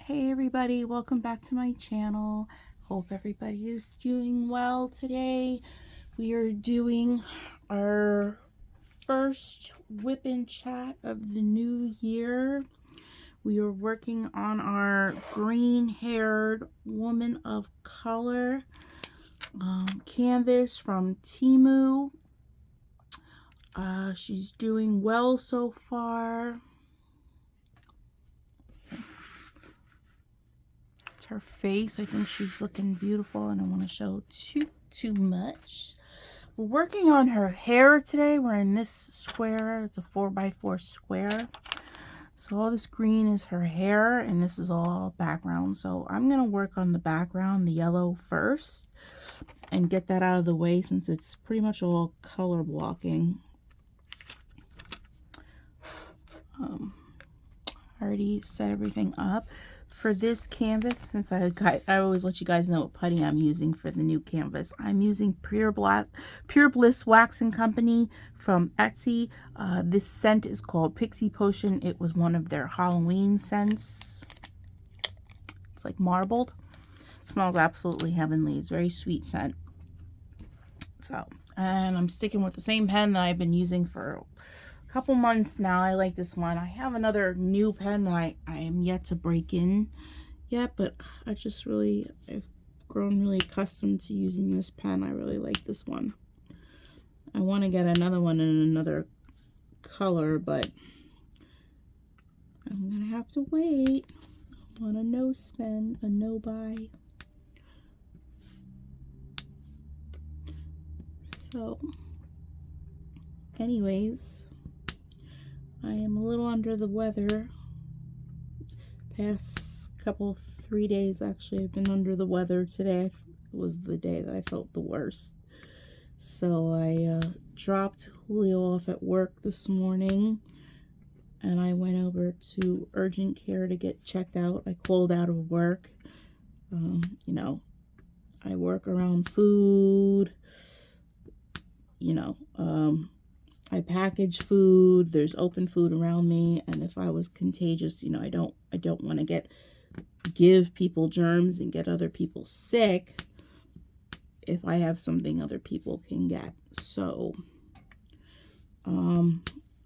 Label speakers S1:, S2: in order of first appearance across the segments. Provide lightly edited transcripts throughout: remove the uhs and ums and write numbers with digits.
S1: Hey everybody, welcome back to my channel. Hope everybody is doing well today. We are doing our first WIP and Chat of the new year. We are working on our green-haired woman of color canvas from Temu. She's doing well so far. Her face, I think she's looking beautiful. I don't want to show too much. We're working on her hair today. We're in this square. It's a 4x4 square. So all this green is her hair and this is all background. So I'm going to work on the background, the yellow first, and get that out of the way since it's pretty much all color blocking. I already set everything up. For this canvas, since I always let you guys know what putty I'm using for the new canvas. I'm using Pure Bliss Wax and Company from Etsy. This scent is called Pixie Potion. It was one of their Halloween scents. It's like marbled. Smells absolutely heavenly. It's a very sweet scent. So, and I'm sticking with the same pen that I've been using for couple months now. I like this one. I have another new pen that I am yet to break in yet, but I've grown really accustomed to using this pen. I really like this one. I want to get another one in another color, but I'm gonna have to wait on a no spend, a no buy. So anyways, I am a little under the weather. Past 3 days, actually, I've been under the weather. Today was the day that I felt the worst. So I dropped Julio off at work this morning, and I went over to urgent care to get checked out. I called out of work. You know, I work around food. You know, I package food. There's open food around me, and if I was contagious, you know, I don't want to give people germs and get other people sick if I have something other people can get. So I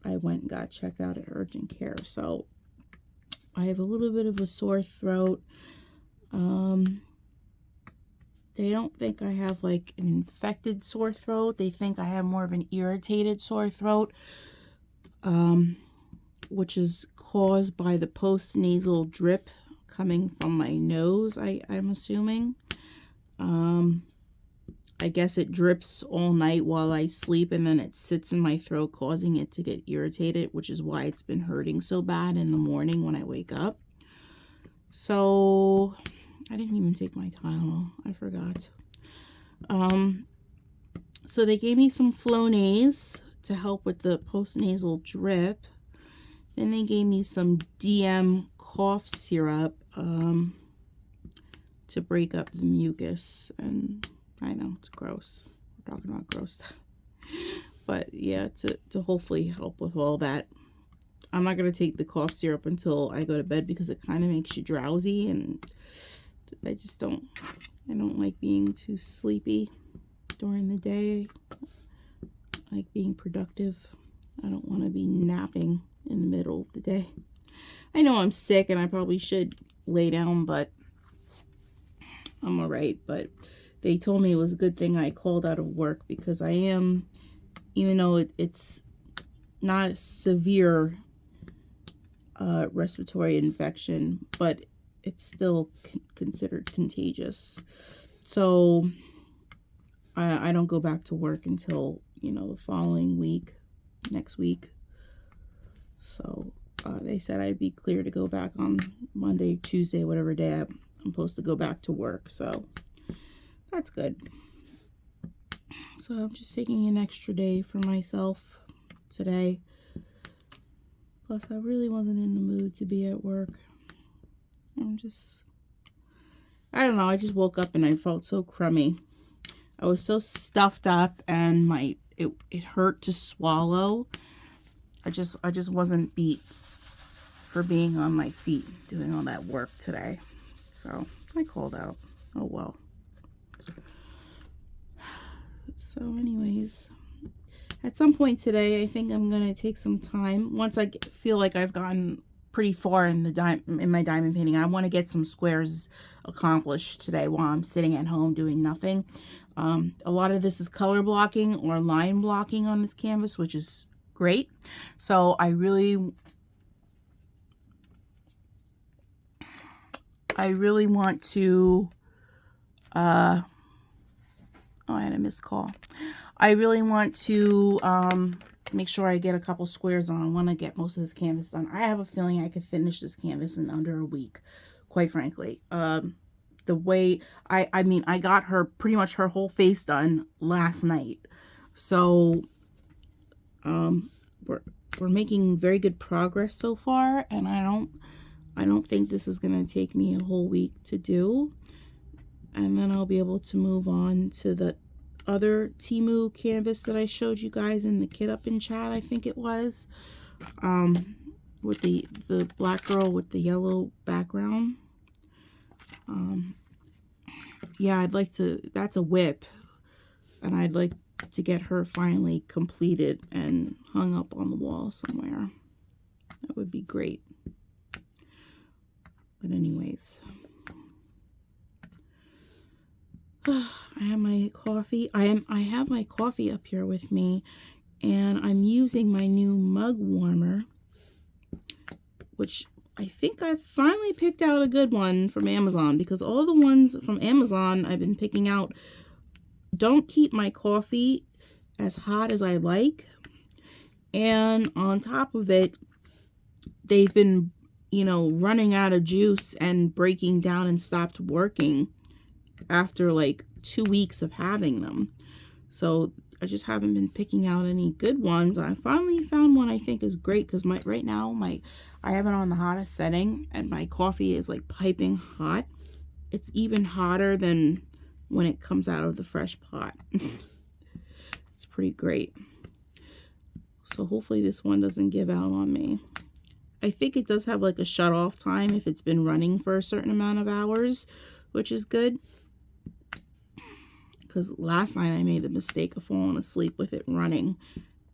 S1: went and got checked out at urgent care. So I have a little bit of a sore throat. They don't think I have like an infected sore throat. They think I have more of an irritated sore throat, which is caused by the post-nasal drip coming from my nose, I'm assuming. I guess it drips all night while I sleep, and then it sits in my throat, causing it to get irritated, which is why it's been hurting so bad in the morning when I wake up. So I didn't even take my Tylenol. I forgot. So they gave me some Flonase to help with the postnasal drip. Then they gave me some DM cough syrup to break up the mucus. And I know it's gross. We're talking about gross stuff. But yeah, to hopefully help with all that. I'm not going to take the cough syrup until I go to bed because it kind of makes you drowsy, and I don't like being too sleepy during the day. I like being productive. I don't want to be napping in the middle of the day. I know I'm sick and I probably should lay down, but I'm all right. But they told me it was a good thing I called out of work because I am, even though it's not a severe respiratory infection, but it's still considered contagious. So I don't go back to work until, you know, the following week, next week. So they said I'd be clear to go back on Monday, Tuesday, whatever day I'm supposed to go back to work. So that's good. So I'm just taking an extra day for myself today. Plus, I really wasn't in the mood to be at work. I don't know, I just woke up and I felt so crummy. I was so stuffed up and it hurt to swallow. I just wasn't beat for being on my feet doing all that work today. So I called out. Oh well. So anyways, at some point today, I think I'm going to take some time. Once I feel like I've gotten pretty far in my diamond painting, I want to get some squares accomplished today while I'm sitting at home doing nothing. A lot of this is color blocking or line blocking on this canvas, which is great. So I really want to, oh, I had a missed call. I really want to make sure I get a couple squares on. I want to get most of this canvas done. I have a feeling I could finish this canvas in under a week, quite frankly. The way, I mean, I got her pretty much her whole face done last night. So we're making very good progress so far, and I don't think this is going to take me a whole week to do. And then I'll be able to move on to the other Temu canvas that I showed you guys in the Kit Up in Chat, I think it was, with the black girl with the yellow background. Yeah, I'd like to, that's a WIP, and I'd like to get her finally completed and hung up on the wall somewhere. That would be great. But anyways, I have my coffee. I have my coffee up here with me, and I'm using my new mug warmer, which I think I finally picked out a good one from Amazon, because all the ones from Amazon I've been picking out don't keep my coffee as hot as I like. And on top of it, they've been, you know, running out of juice and breaking down and stopped working after like 2 weeks of having them. So I just haven't been picking out any good ones. I finally found one I think is great, because right now I have it on the hottest setting, and my coffee is like piping hot. It's even hotter than when it comes out of the fresh pot. It's pretty great. So hopefully this one doesn't give out on me. I think it does have like a shut off time if it's been running for a certain amount of hours, which is good. Because last night I made the mistake of falling asleep with it running.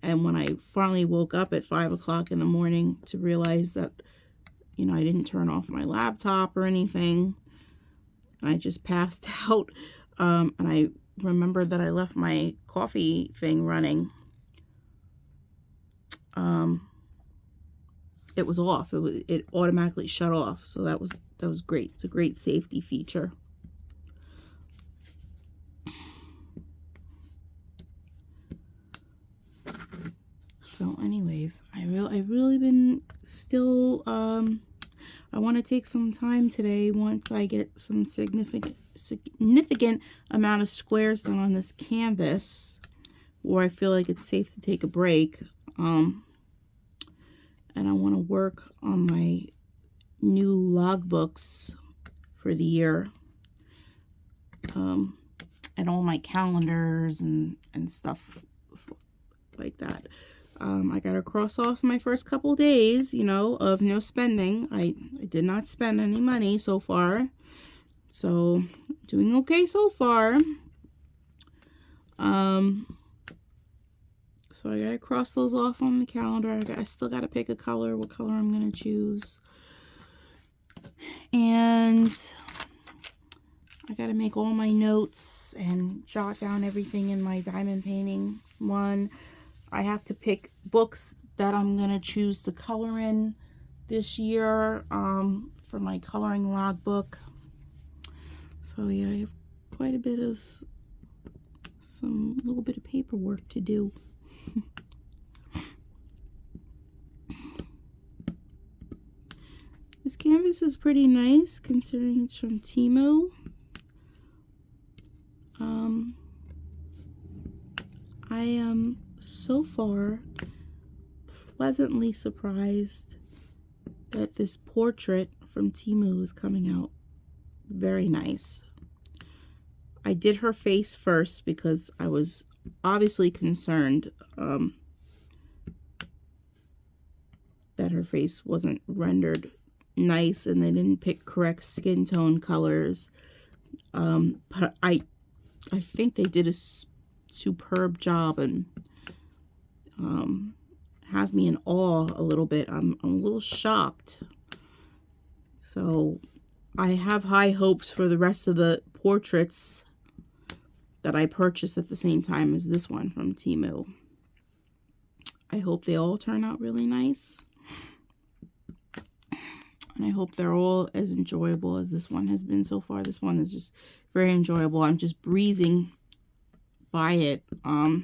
S1: And when I finally woke up at 5 o'clock in the morning to realize that, you know, I didn't turn off my laptop or anything, and I just passed out. And I remembered that I left my coffee thing running. It was off. It automatically shut off. So that was great. It's a great safety feature. So anyways, I really been still, I want to take some time today once I get some significant amount of squares done on this canvas, where I feel like it's safe to take a break. And I want to work on my new logbooks for the year, and all my calendars and stuff like that. I gotta cross off my first couple days, you know, of no spending. I did not spend any money so far, so doing okay so far. So I gotta cross those off on the calendar. I still gotta pick a color, what color I'm gonna choose, and I gotta make all my notes and jot down everything in my diamond painting one. I have to pick books that I'm going to choose to color in this year for my coloring logbook. So yeah, I have quite a bit of little bit of paperwork to do. This canvas is pretty nice considering it's from Temu. I am so far pleasantly surprised that this portrait from Temu is coming out very nice. I did her face first because I was obviously concerned that that her face wasn't rendered nice and they didn't pick correct skin tone colors. But I think they did a superb job, and has me in awe a little bit. I'm a little shocked. So I have high hopes for the rest of the portraits that I purchased at the same time as this one from Temu. I hope they all turn out really nice. And I hope they're all as enjoyable as this one has been so far. This one is just very enjoyable. I'm just breezing by it. Look,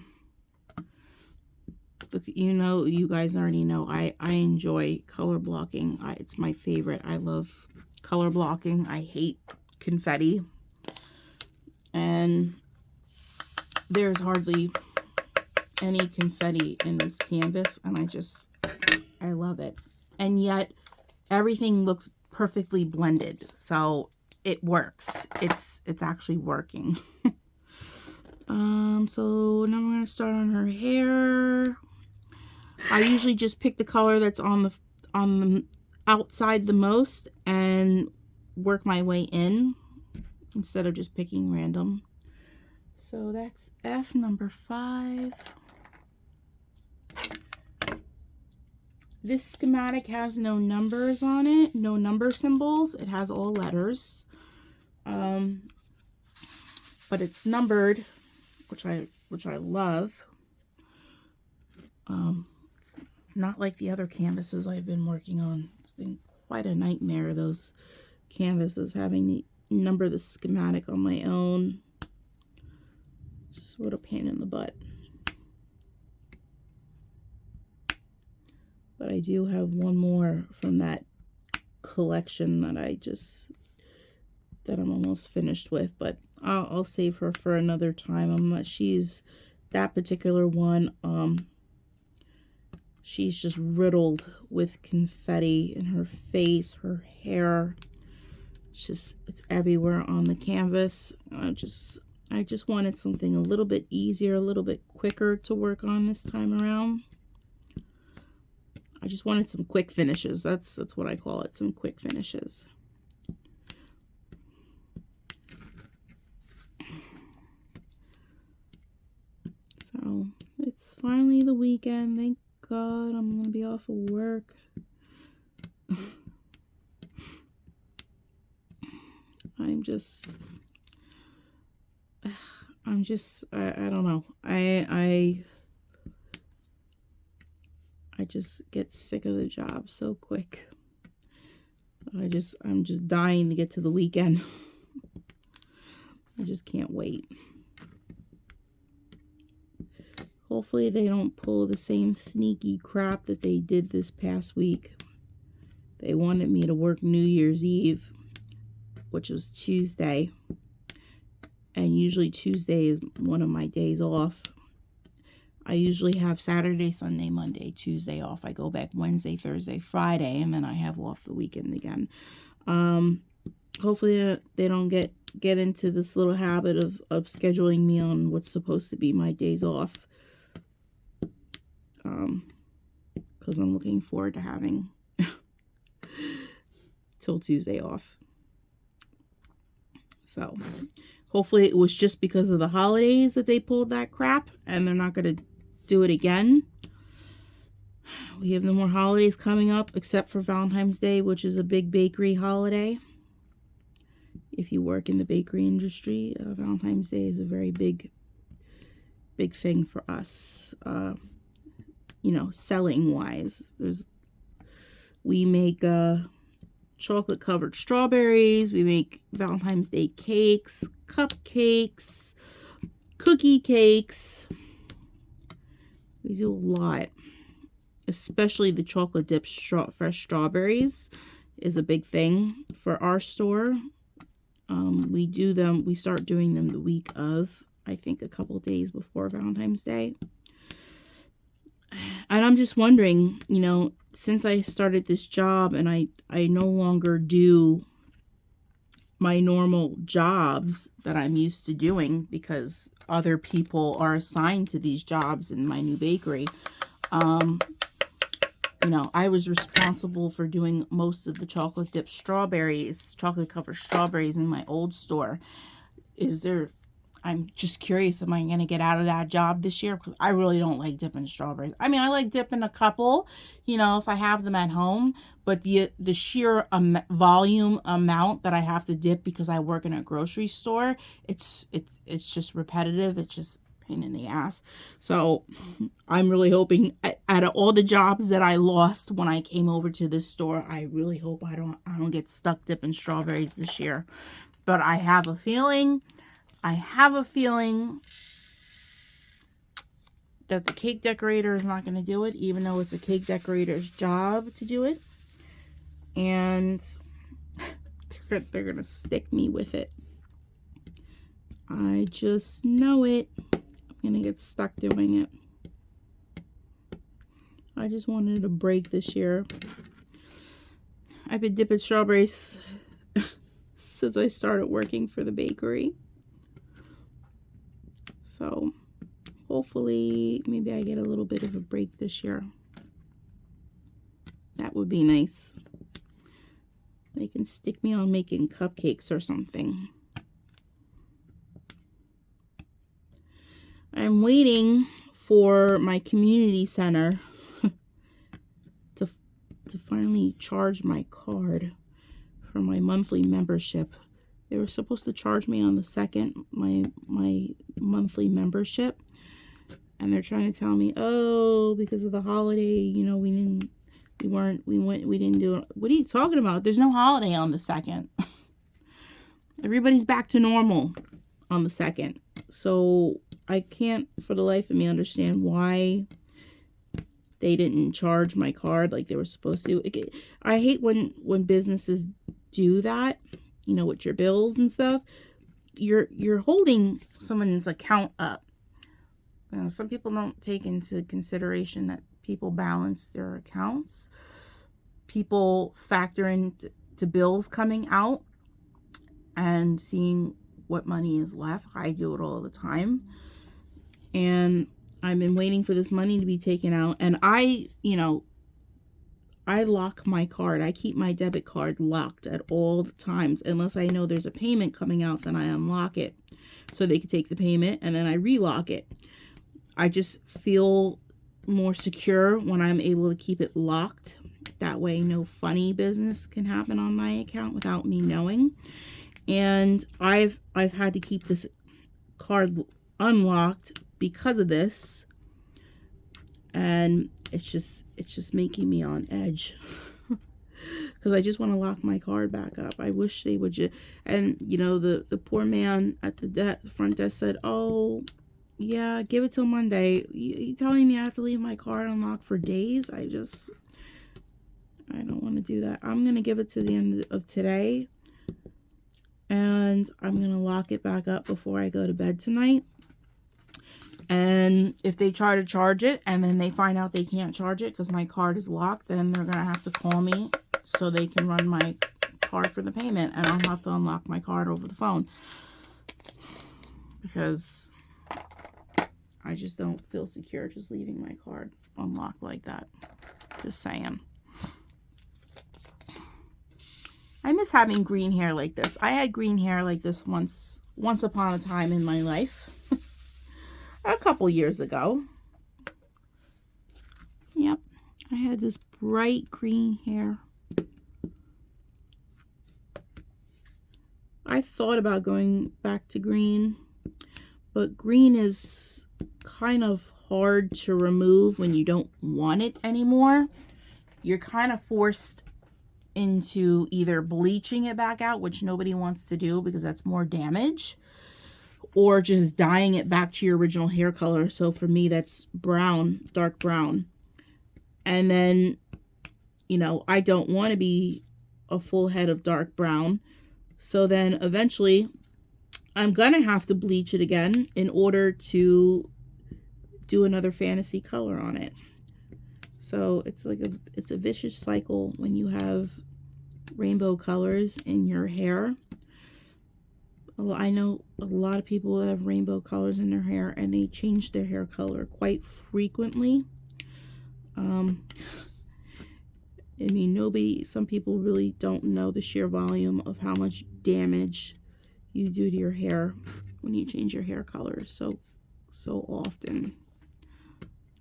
S1: you guys already know I enjoy color blocking. It's my favorite. I love color blocking. I hate confetti. And there's hardly any confetti in this canvas, and I love it. And yet everything looks perfectly blended, so it works. It's actually working. So now we're gonna start on her hair. I usually just pick the color that's on the outside the most and work my way in instead of just picking random. So that's F number 5. This schematic has no numbers on it, no number symbols. It has all letters, but it's numbered, which I love. It's not like the other canvases I've been working on. It's been quite a nightmare, those canvases, having to number the schematic on my own. Just what a pain in the butt. But I do have one more from that collection that I'm almost finished with, but I'll save her for another time. That particular one, she's just riddled with confetti in her face, her hair. It's everywhere on the canvas. I just wanted something a little bit easier, a little bit quicker to work on this time around. I just wanted some quick finishes. That's what I call it, some quick finishes. So it's finally the weekend. Thank God I'm going to be off of work. I don't know. I just get sick of the job so quick. I'm just dying to get to the weekend. I just can't wait. Hopefully they don't pull the same sneaky crap that they did this past week. They wanted me to work New Year's Eve, which was Tuesday. And usually Tuesday is one of my days off. I usually have Saturday, Sunday, Monday, Tuesday off. I go back Wednesday, Thursday, Friday, and then I have off the weekend again. Hopefully they don't get into this little habit of scheduling me on what's supposed to be my days off. Because I'm looking forward to having till Tuesday off. So hopefully it was just because of the holidays that they pulled that crap, and they're not going to do it again. We have no more holidays coming up except for Valentine's Day, which is a big bakery holiday. If you work in the bakery industry, Valentine's Day is a very big thing for us. Selling wise, we make chocolate covered strawberries. We make Valentine's Day cakes, cupcakes, cookie cakes. We do a lot, especially the chocolate dipped fresh strawberries is a big thing for our store. We start doing them the week of, I think a couple days before Valentine's Day. And I'm just wondering, since I started this job and I no longer do my normal jobs that I'm used to doing because other people are assigned to these jobs in my new bakery. You know, I was responsible for doing most of the chocolate covered strawberries in my old store. I'm just curious, am I going to get out of that job this year? Because I really don't like dipping strawberries. I mean, I like dipping a couple, you know, if I have them at home. But the sheer volume amount that I have to dip because I work in a grocery store, it's just repetitive. It's just a pain in the ass. So I'm really hoping, out of all the jobs that I lost when I came over to this store, I really hope I don't get stuck dipping strawberries this year. But I have a feeling that the cake decorator is not going to do it, even though it's a cake decorator's job to do it. And they're going to stick me with it. I just know it. I'm going to get stuck doing it. I just wanted a break this year. I've been dipping strawberries since I started working for the bakery. So hopefully maybe I get a little bit of a break this year. That would be nice. They can stick me on making cupcakes or something. I'm waiting for my community center to finally charge my card for my monthly membership. They were supposed to charge me on the 2nd, my monthly membership. And they're trying to tell me, oh, because of the holiday, you know, we didn't do it. What are you talking about? There's no holiday on the 2nd. Everybody's back to normal on the 2nd. So I can't for the life of me understand why they didn't charge my card like they were supposed to. I hate when businesses do that. You know, with your bills and stuff, you're holding someone's account up. You know, some people don't take into consideration that people balance their accounts. People factor into bills coming out and seeing what money is left. I do it all the time. And I've been waiting for this money to be taken out. And I lock my card. I keep my debit card locked at all the times. Unless I know there's a payment coming out, then I unlock it so they can take the payment, and then I relock it. I just feel more secure when I'm able to keep it locked. That way no funny business can happen on my account without me knowing. And I've had to keep this card unlocked because of this. And it's just making me on edge because I just want to lock my card back up. I wish they would just, and you know, the poor man at the front desk said, oh yeah, give it till Monday. You telling me I have to leave my card unlocked for days? I don't want to do that. I'm going to give it to the end of today, and I'm going to lock it back up before I go to bed tonight. And if they try to charge it and then they find out they can't charge it because my card is locked, then they're going to have to call me so they can run my card for the payment. And I'll have to unlock my card over the phone because I just don't feel secure just leaving my card unlocked like that. Just saying. I miss having green hair like this. I had green hair like this once upon a time in my life. A couple years ago. Yep. I had this bright green hair. I thought about going back to green, but green is kind of hard to remove when you don't want it anymore. You're kind of forced into either bleaching it back out, which nobody wants to do because that's more damage, or just dyeing it back to your original hair color. So for me, that's brown, dark brown. And then, you know, I don't want to be a full head of dark brown. So then eventually I'm going to have to bleach it again in order to do another fantasy color on it. So it's like it's a vicious cycle when you have rainbow colors in your hair. I know a lot of people have rainbow colors in their hair and they change their hair color quite frequently. I mean, some people really don't know the sheer volume of how much damage you do to your hair when you change your hair color so often,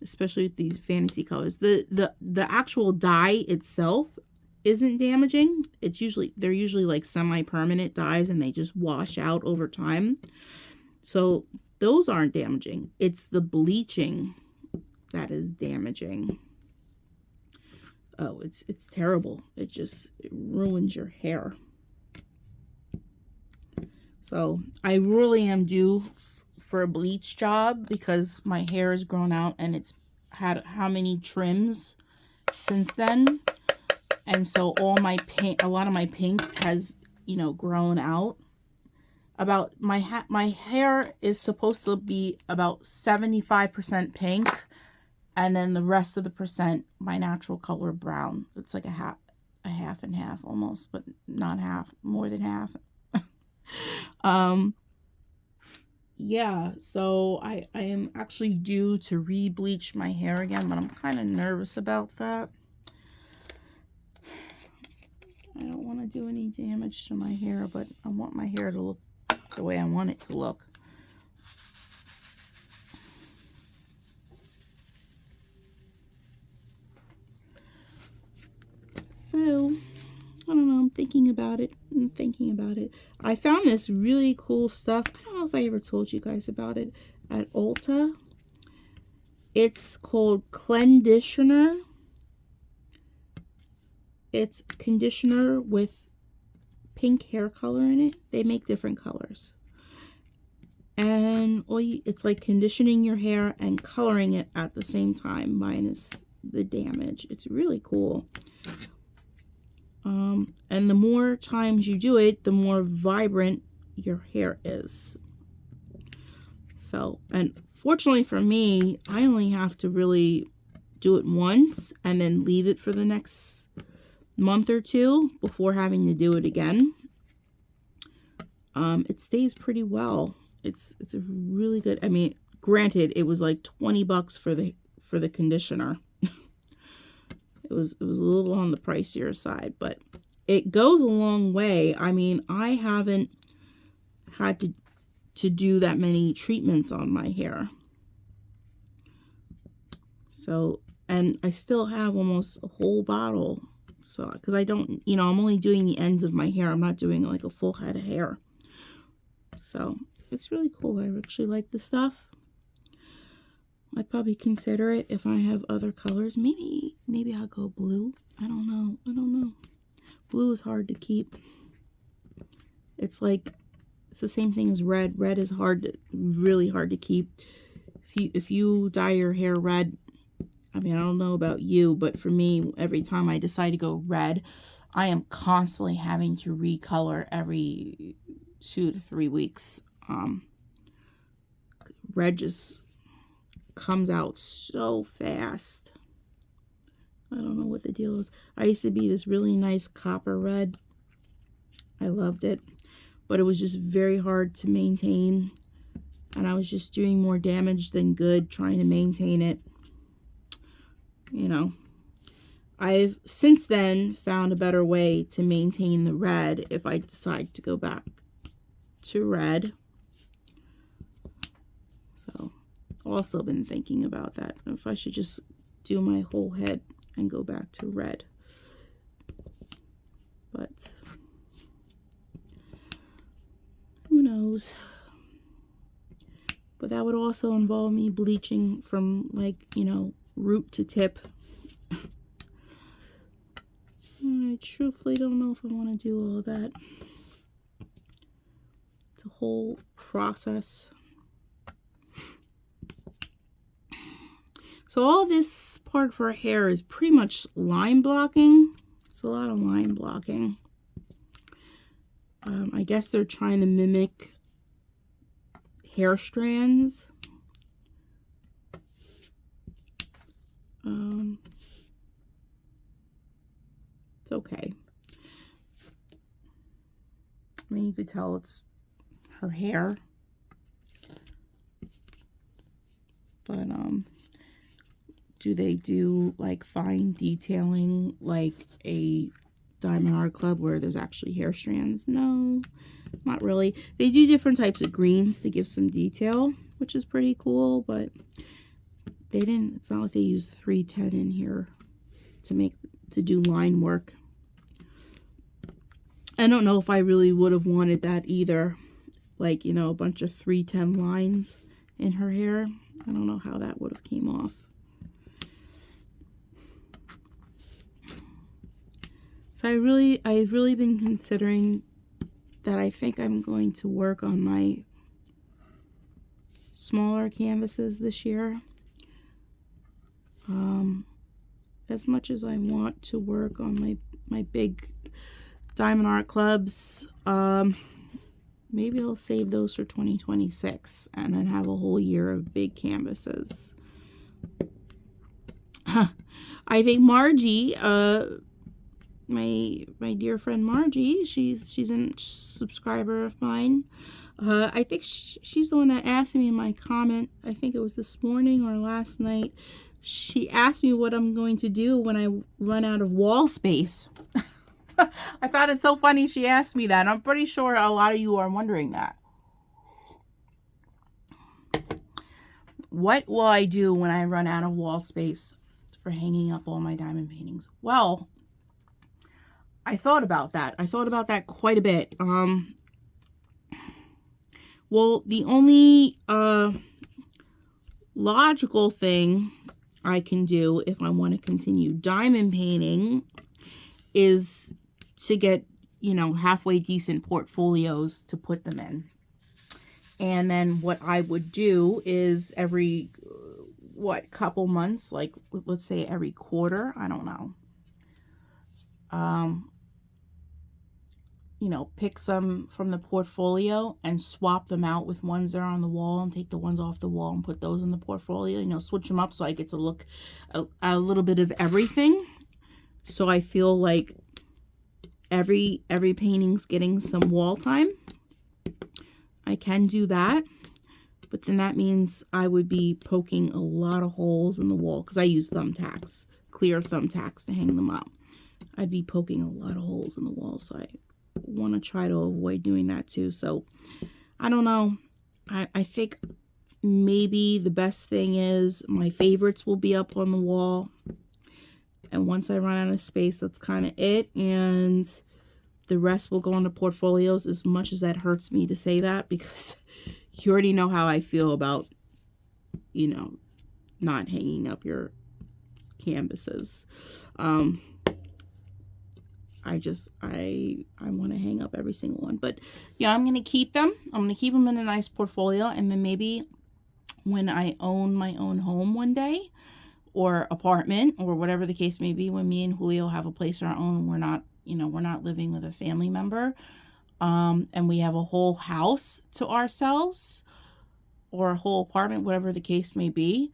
S1: especially with these fantasy colors. The actual dye itself isn't damaging. They're usually like semi-permanent dyes, and they just wash out over time. So those aren't damaging. It's the bleaching that is damaging. Oh, it's terrible. It ruins your hair. So I really am due for a bleach job because my hair has grown out, and it's had how many trims since then. And so a lot of my pink has, grown out. About my hair is supposed to be about 75% pink, and then the rest of the percent my natural color brown. It's like a half and half almost, but not half, more than half. Yeah, so I am actually due to re-bleach my hair again, but I'm kind of nervous about that. I don't want to do any damage to my hair, but I want my hair to look the way I want it to look. So, I don't know, I'm thinking about it. I found this really cool stuff. I don't know if I ever told you guys about it at Ulta. It's called Conditioner. It's conditioner with pink hair color in it. They make different colors. And it's like conditioning your hair and coloring it at the same time, minus the damage. It's really cool. And the more times you do it, the more vibrant your hair is. So, and fortunately for me, I only have to really do it once and then leave it for the next month or two before having to do it again. It stays pretty well. It's a really good, I mean, granted, it was like $20 for the conditioner. It was a little on the pricier side, but it goes a long way. I mean, I haven't had to do that many treatments on my hair. So, and I still have almost a whole bottle. So, because I don't, I'm only doing the ends of my hair. I'm not doing like a full head of hair. So, it's really cool. I actually like the stuff. I'd probably consider it if I have other colors. Maybe I'll go blue. I don't know. Blue is hard to keep. It's the same thing as red. Red is really hard to keep. If you dye your hair red, I mean, I don't know about you, but for me, every time I decide to go red, I am constantly having to recolor every 2 to 3 weeks. Red just comes out so fast. I don't know what the deal is. I used to be this really nice copper red. I loved it, but it was just very hard to maintain, and I was just doing more damage than good trying to maintain it. I've since then found a better way to maintain the red if I decide to go back to red. So, also been thinking about that, if I should just do my whole head and go back to red. But who knows? But that would also involve me bleaching from root to tip. I truthfully don't know if I want to do all that. It's a whole process. So all this part of her hair is pretty much line blocking. It's a lot of line blocking. I guess they're trying to mimic hair strands. It's okay. I mean, you could tell it's her hair. But do they do like fine detailing like a diamond art club where there's actually hair strands? No, not really. They do different types of greens to give some detail, which is pretty cool, but they didn't, it's not like they used 310 in here to do line work. I don't know if I really would have wanted that either. Like, you know, a bunch of 310 lines in her hair. I don't know how that would have came off. So I've really been considering that I think I'm going to work on my smaller canvases this year. As much as I want to work on my big diamond art clubs, maybe I'll save those for 2026 and then have a whole year of big canvases. I think Margie, my dear friend Margie, she's a subscriber of mine. I think she's the one that asked me in my comment, I think it was this morning or last night, she asked me what I'm going to do when I run out of wall space. I thought it's so funny she asked me that. I'm pretty sure a lot of you are wondering that. What will I do when I run out of wall space for hanging up all my diamond paintings? Well, I thought about that. I thought about that quite a bit. Well, the only logical thing I can do if I want to continue diamond painting is to get, you know, halfway decent portfolios to put them in. And then what I would do is every, couple months, like let's say every quarter, I don't know. You know, pick some from the portfolio and swap them out with ones that are on the wall and take the ones off the wall and put those in the portfolio, you know, switch them up so I get to look a little bit of everything. So I feel like every painting's getting some wall time. I can do that, but then that means I would be poking a lot of holes in the wall because I use thumbtacks, clear thumbtacks to hang them up. I'd be poking a lot of holes in the wall, so I want to try to avoid doing that too. So I don't know. I think maybe the best thing is my favorites will be up on the wall, and once I run out of space, that's kind of it, and the rest will go into portfolios, as much as that hurts me to say that, because you already know how I feel about, you know, not hanging up your canvases. I want to hang up every single one. But yeah, I'm going to keep them. I'm going to keep them in a nice portfolio. And then maybe when I own my own home one day, or apartment, or whatever the case may be, when me and Julio have a place of our own, we're not, you know, we're not living with a family member, and we have a whole house to ourselves, or a whole apartment, whatever the case may be,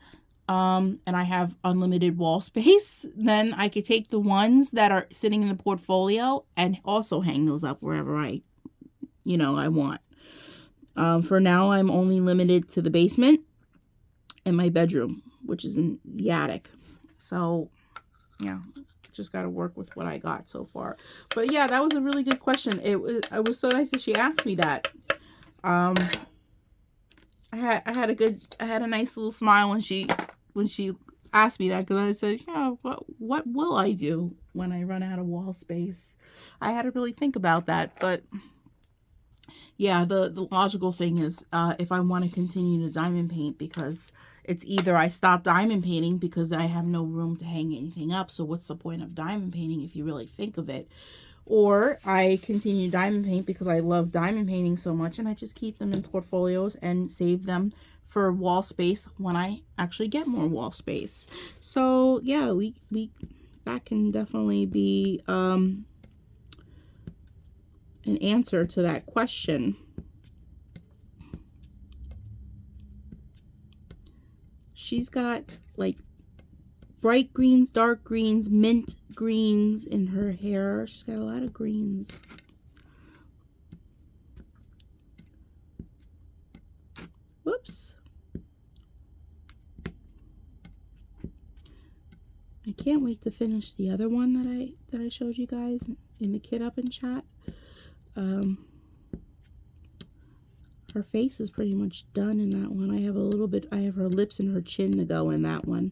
S1: and I have unlimited wall space, then I could take the ones that are sitting in the portfolio and also hang those up wherever I want. For now, I'm only limited to the basement and my bedroom, which is in the attic. So, yeah, just got to work with what I got so far. But yeah, that was a really good question. It was so nice that she asked me that. I had a nice little smile when she asked me that, because I said, yeah, what will I do when I run out of wall space? I had to really think about that. But yeah, the logical thing is, if I want to continue to diamond paint, because it's either I stop diamond painting because I have no room to hang anything up, so what's the point of diamond painting if you really think of it? Or I continue to diamond paint because I love diamond painting so much, and I just keep them in portfolios and save them for wall space when I actually get more wall space. So yeah, that can definitely be an answer to that question. She's got like bright greens, dark greens, mint greens in her hair. She's got a lot of greens. Whoops. I can't wait to finish the other one that I showed you guys in the Kit Up and Chat. Her face is pretty much done in that one. I have her lips and her chin to go in that one,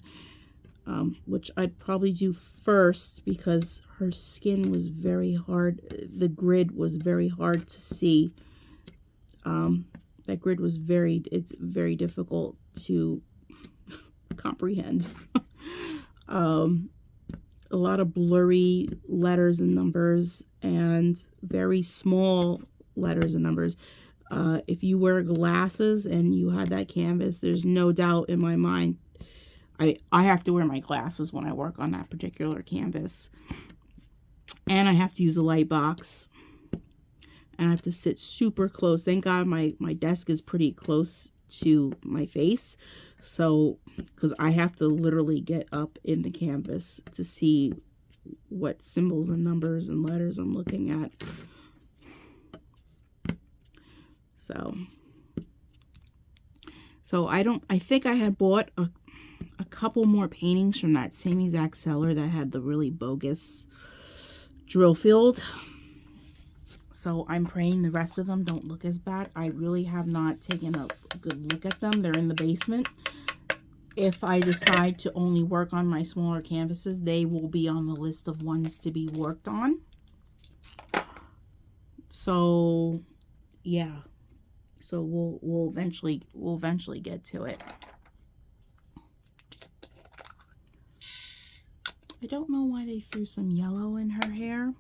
S1: which I'd probably do first because her skin was very hard. The grid was very hard to see. That grid was it's very difficult to comprehend. A lot of blurry letters and numbers and very small letters and numbers. If you wear glasses and you had that canvas, there's no doubt in my mind. I have to wear my glasses when I work on that particular canvas. And I have to use a light box. And I have to sit super close. Thank God my desk is pretty close to my face. So, because I have to literally get up in the canvas to see what symbols and numbers and letters I'm looking at. So I think I had bought a couple more paintings from that same exact seller that had the really bogus drill field. So I'm praying the rest of them don't look as bad. I really have not taken a good look at them. They're in the basement. If I decide to only work on my smaller canvases, they will be on the list of ones to be worked on. So yeah. So we'll eventually get to it. I don't know why they threw some yellow in her hair.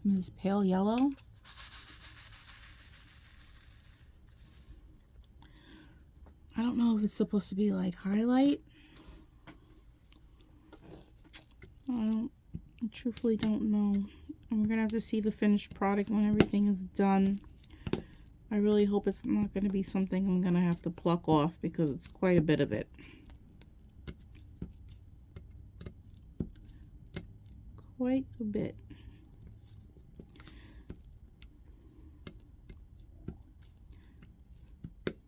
S1: This pale yellow. I don't know if it's supposed to be like highlight. I truthfully don't know. I'm gonna have to see the finished product when everything is done. I really hope it's not going to be something I'm going to have to pluck off because it's quite a bit of it. Quite a bit.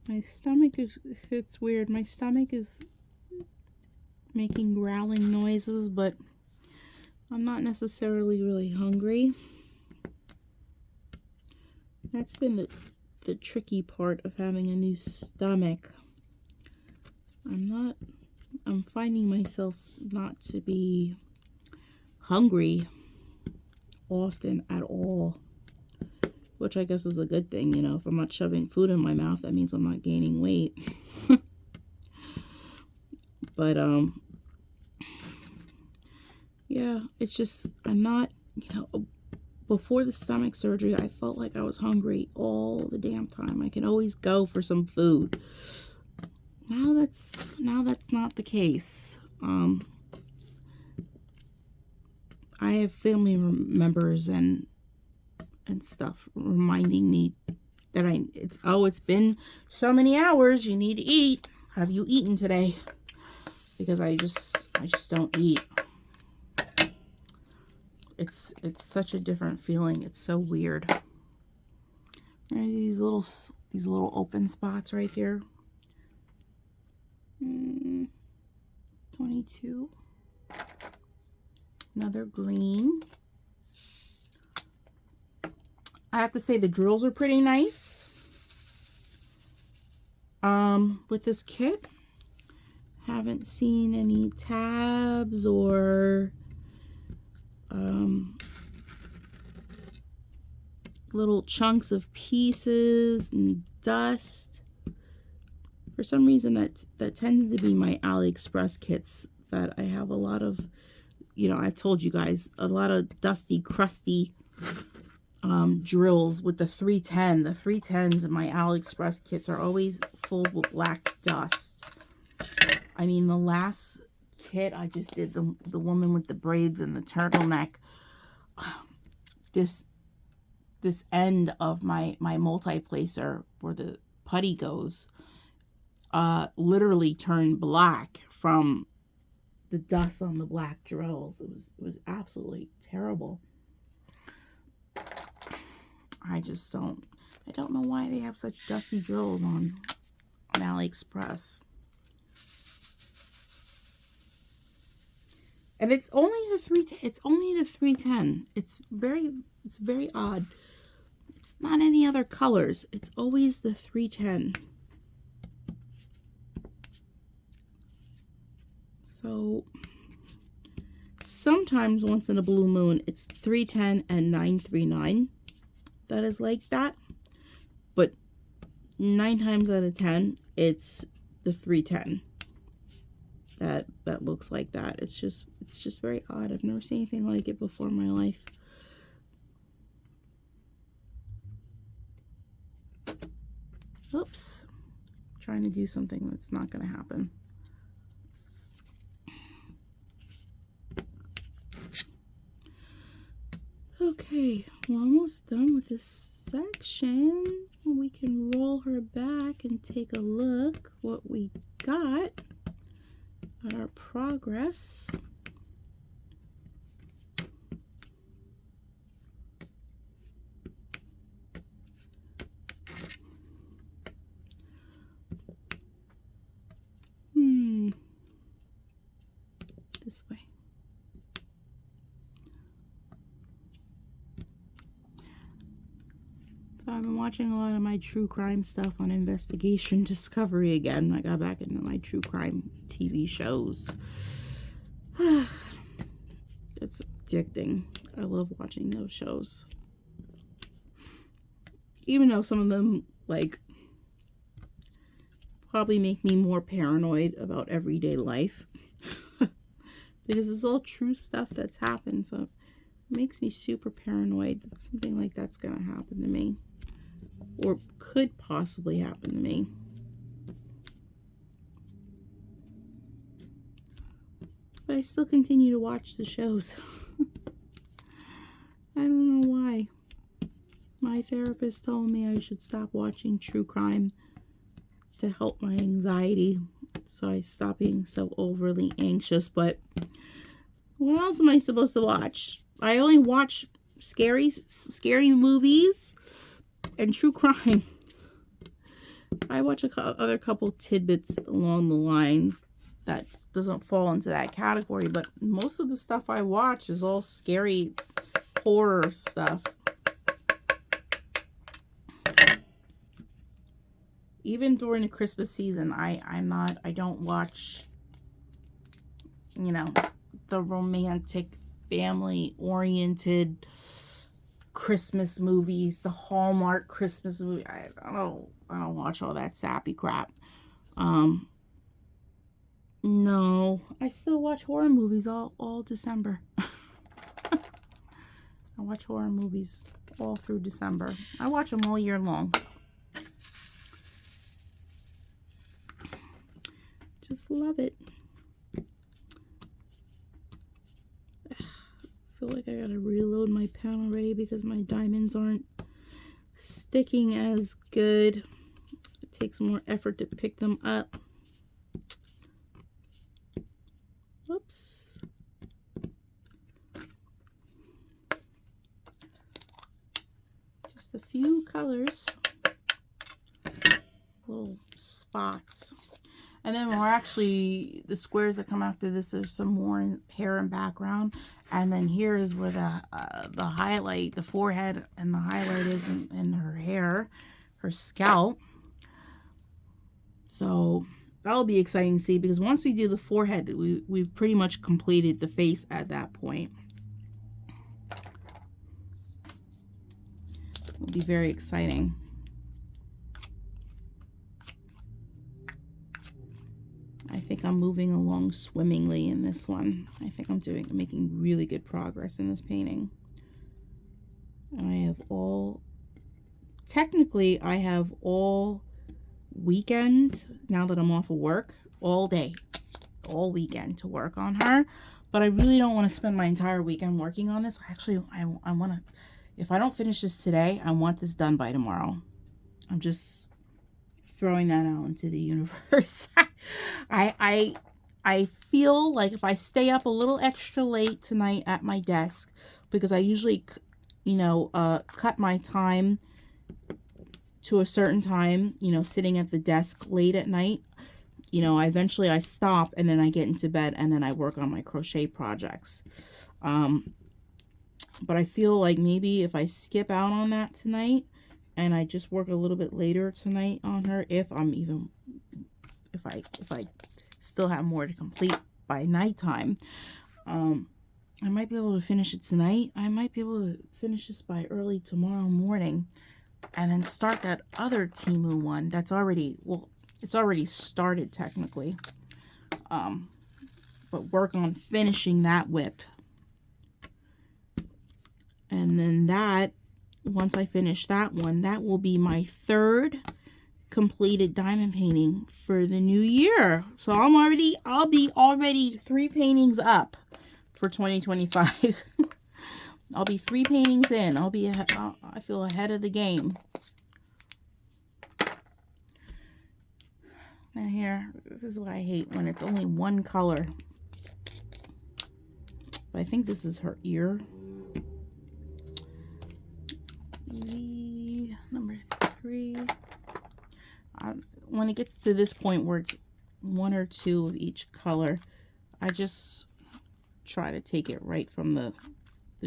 S1: My stomach is, it's weird. My stomach is making growling noises, but I'm not necessarily really hungry. That's been the tricky part of having a new stomach. I'm finding myself not to be hungry often at all, which I guess is a good thing. You know, if I'm not shoving food in my mouth, that means I'm not gaining weight. But yeah, it's just, I'm not, you know, before the stomach surgery, I felt like I was hungry all the damn time. I can always go for some food. Now that's not the case. I have family members and stuff reminding me that it's been so many hours. You need to eat. Have you eaten today? Because I just don't eat. It's such a different feeling. It's so weird. Right, these little open spots right here. 22. Another green. I have to say the drills are pretty nice. With this kit, haven't seen any tabs or little chunks of pieces and dust. For some reason, that tends to be my AliExpress kits, that I have a lot of, you know, I've told you guys, a lot of dusty, crusty drills with the 310. The 310s in my AliExpress kits are always full with black dust. I mean, the last kit I just did, the woman with the braids and the turtleneck, this end of my multi-placer where the putty goes literally turned black from the dust on the black drills. It was absolutely terrible. I don't know why they have such dusty drills on AliExpress. And it's only the 310. It's very odd. It's not any other colors. It's always the 310. So sometimes once in a blue moon, it's 310 and 939. That is like that. But 9 times out of 10, it's the 310. That looks like that. It's just very odd. I've never seen anything like it before in my life. Oops. I'm trying to do something that's not going to happen. Okay, we're almost done with this section. We can roll her back and take a look what we got at our progress. This way. So I've been watching a lot of my true crime stuff on Investigation Discovery again. I got back into my true crime TV shows. It's addicting. I love watching those shows. Even though some of them, like, probably make me more paranoid about everyday life. Because it's all true stuff that's happened, so it makes me super paranoid that something like that's gonna happen to me. Or could possibly happen to me. But I still continue to watch the shows. I don't know why. My therapist told me I should stop watching true crime to help my anxiety. So I stopped being so overly anxious. But what else am I supposed to watch? I only watch scary movies and true crime. I watch other couple tidbits along the lines that doesn't fall into that category, but most of the stuff I watch is all scary horror stuff. Even during the Christmas season, I don't watch, you know, the romantic, family-oriented Christmas movies, the Hallmark Christmas movie. I don't watch all that sappy crap. No, I still watch horror movies all December. I watch horror movies all through December. I watch them all year long. Just love it. I feel like I gotta reload my pen already because my diamonds aren't sticking as good. It takes more effort to pick them up. Whoops. Just a few colors. Little spots. And then we're actually, the squares that come after this, there's some more hair and background. And then here is where the highlight, the forehead and the highlight is in her hair, her scalp. So that'll be exciting to see, because once we do the forehead, we've pretty much completed the face at that point. It'll be very exciting. I think I'm moving along swimmingly in this one. I think I'm making really good progress in this painting. I have technically I have all weekend, now that I'm off of work, all day, all weekend to work on her. But I really don't want to spend my entire weekend working on this. Actually, I want to, if I don't finish this today, I want this done by tomorrow. I'm just throwing that out into the universe. I feel like if I stay up a little extra late tonight at my desk, because I usually, you know, cut my time to a certain time, you know, sitting at the desk late at night, you know, eventually I stop and then I get into bed and then I work on my crochet projects. But I feel like maybe if I skip out on that tonight and I just work a little bit later tonight on her, if I still have more to complete by nighttime, I might be able to finish it tonight. I might be able to finish this by early tomorrow morning and then start that other Temu one that's already, well, it's already started technically. But work on finishing that WIP. And then that, once I finish that one, that will be my third completed diamond painting for the new year. So I'll be already 3 paintings up for 2025. I'll be 3 paintings in. I feel ahead of the game. Now here, this is what I hate when it's only one color. But I think this is her ear. Number 3. When it gets to this point where it's 1 or 2 of each color, I just try to take it right from the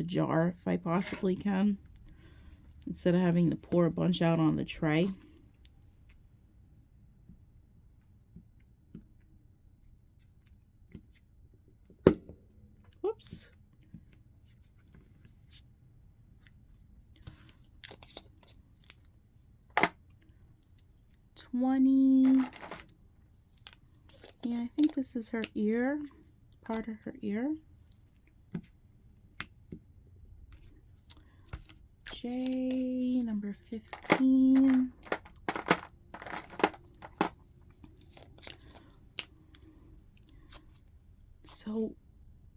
S1: jar if I possibly can, instead of having to pour a bunch out on the tray. Whoops. Yeah, I think this is her ear, part of her ear. J, number 15. So,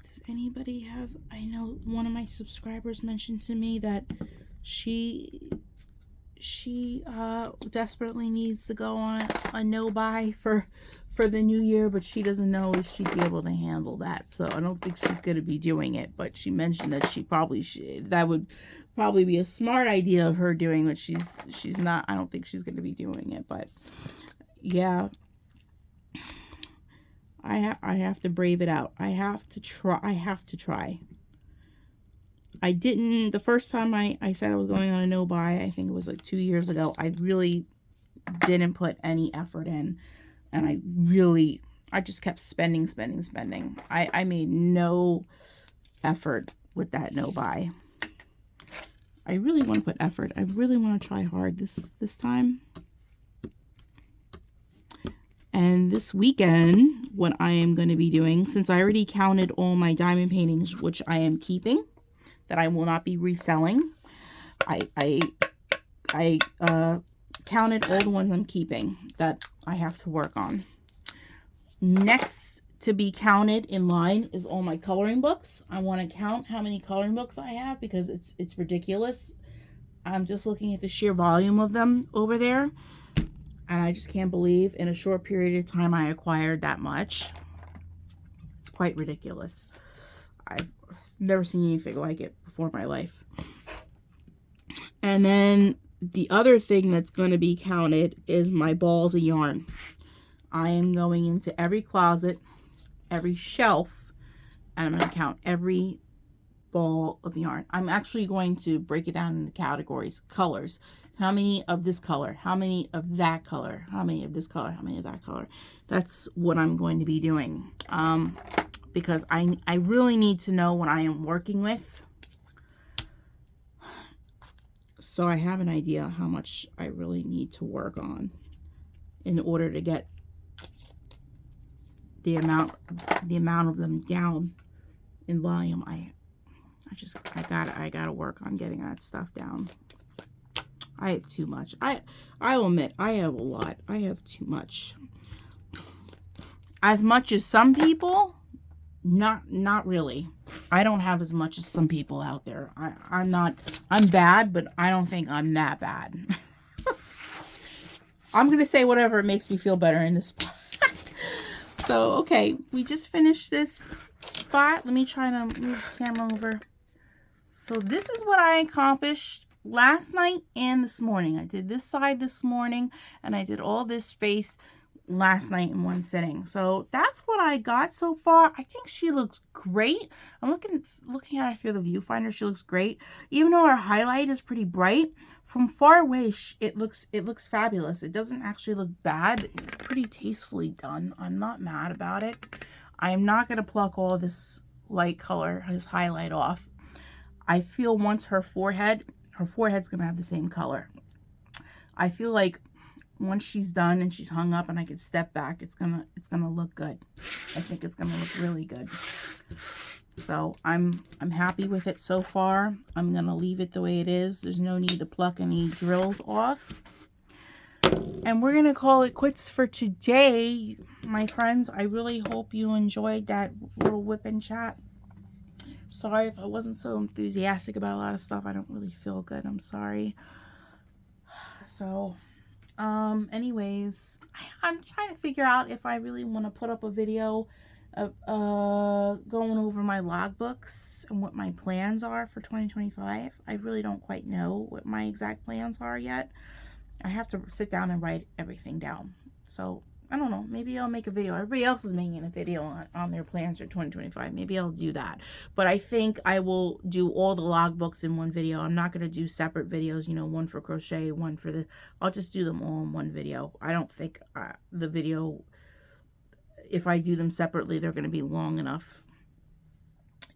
S1: does anybody have, I know one of my subscribers mentioned to me that she desperately needs to go on a no-buy for the new year, but she doesn't know if she'd be able to handle that. So I don't think she's going to be doing it, but she mentioned that she probably should. That would probably be a smart idea of her doing, but she's not. I don't think she's going to be doing it, but yeah, I have to brave it out. I have to try. I didn't, the first time I said I was going on a no-buy, I think it was like 2 years ago, I really didn't put any effort in. And I just kept spending. I made no effort with that no-buy. I really want to put effort. I really want to try hard this time. And this weekend, what I am going to be doing, since I already counted all my diamond paintings, which I am keeping, that I will not be reselling. I counted all the ones I'm keeping that I have to work on. Next to be counted in line is all my coloring books. I want to count how many coloring books I have because it's ridiculous. I'm just looking at the sheer volume of them over there, and I just can't believe in a short period of time I acquired that much. It's quite ridiculous. I've never seen anything like it before in my life. And then the other thing that's going to be counted is my balls of yarn. I am going into every closet, every shelf, and I'm going to count every ball of yarn. I'm actually going to break it down into categories, colors. How many of this color? How many of that color? How many of this color? How many of that color? That's what I'm going to be doing. Because I really need to know what I am working with. So I have an idea how much I really need to work on in order to get the amount of them down in volume. I gotta work on getting that stuff down. I have too much. I'll admit I have a lot. I have too much. As much as some people, not really. I don't have as much as some people out there. I'm bad, but I don't think I'm that bad. I'm going to say whatever makes me feel better in this spot. So, okay, we just finished this spot. Let me try to move the camera over. So this is what I accomplished last night and this morning. I did this side this morning, and I did all this space last night in one sitting. So that's what I got so far. I think she looks great. I'm looking at her through the viewfinder. She looks great. Even though her highlight is pretty bright, from far away it looks fabulous. It doesn't actually look bad. It was pretty tastefully done. I'm not mad about it. I'm not going to pluck all this light color, this highlight off. I feel once her forehead's going to have the same color. I feel like once she's done and she's hung up and I can step back, it's gonna look good. I think it's gonna look really good. So I'm happy with it so far. I'm gonna leave it the way it is. There's no need to pluck any drills off. And we're gonna call it quits for today, my friends. I really hope you enjoyed that little WIP and Chat. Sorry if I wasn't so enthusiastic about a lot of stuff. I don't really feel good. I'm sorry. So anyways, I'm trying to figure out if I really want to put up a video of going over my logbooks and what my plans are for 2025. I really don't quite know what my exact plans are yet. I have to sit down and write everything down. So I don't know, maybe I'll make a video. Everybody else is making a video on their plans for 2025. Maybe I'll do that. But I think I will do all the logbooks in one video. I'm not going to do separate videos, you know, one for crochet, one for the... I'll just do them all in one video. I don't think the video, if I do them separately, they're going to be long enough.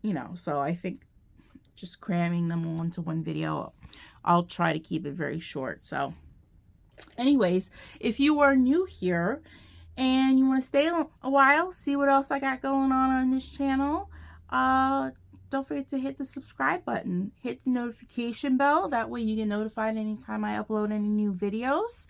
S1: You know, so I think just cramming them all into one video, I'll try to keep it very short. So anyways, if you are new here and you want to stay a while, see what else I got going on this channel, don't forget to hit the subscribe button. Hit the notification bell. That way you get notified anytime I upload any new videos.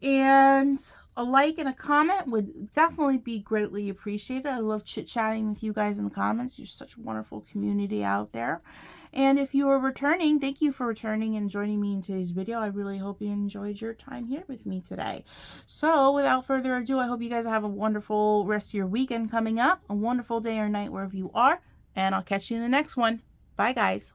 S1: And a like and a comment would definitely be greatly appreciated. I love chit-chatting with you guys in the comments. You're such a wonderful community out there. And if you are returning, thank you for returning and joining me in today's video. I really hope you enjoyed your time here with me today. So without further ado, I hope you guys have a wonderful rest of your weekend coming up, a wonderful day or night wherever you are, and I'll catch you in the next one. Bye, guys.